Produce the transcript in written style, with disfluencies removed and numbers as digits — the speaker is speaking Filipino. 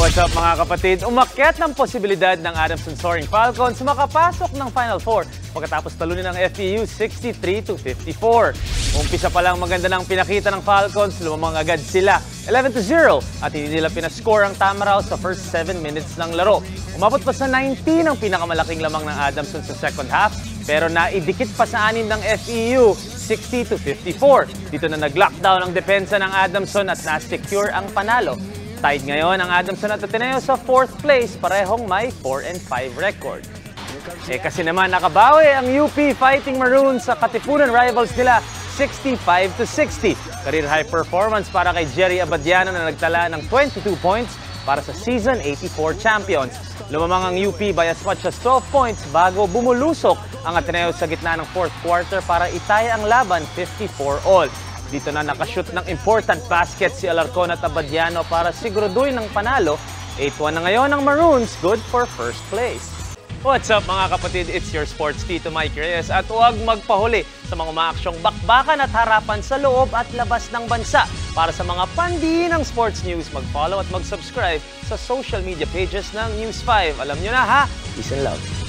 What's up mga kapatid? Umakyat ng posibilidad ng Adamson Soaring Falcons makapasok ng Final Four pagkatapos talunin ng FEU 63-54. Umpisa pa lang maganda ng pinakita ng Falcons, lumamang agad sila 11-0 at hindi nila pinascore ang Tamaraw sa first 7 minutes ng laro. Umabot pa sa 19 ang pinakamalaking lamang ng Adamson sa second half pero naidikit pa sa anin ng FEU 60-54. Dito na nag-lockdown ang depensa ng Adamson at na-secure ang panalo. Tied ngayon ang Adamson at Ateneo sa 4th place, parehong may 4-5 record. Kasi naman nakabawi ang UP Fighting Maroons sa Katipunan rivals nila 65-60. Career high performance para kay Jerry Abadiano na nagtala ng 22 points para sa Season 84 champions. Lumamang ang UP by as much as 12 points bago bumulusok ang Ateneo sa gitna ng 4th quarter para itaya ang laban 54-all. Dito na nakashoot ng important basket si Alarcon at Abadiano para siguraduhin ng panalo. 8-1 na ngayon ang Maroons, good for first place. What's up mga kapatid? It's your sports Tito Mike Reyes at huwag magpahuli sa mga umaaksyong bakbakan at harapan sa loob at labas ng bansa. Para sa mga pandiinang sports news, mag-follow at mag-subscribe sa social media pages ng News 5. Alam nyo na ha? Peace and love.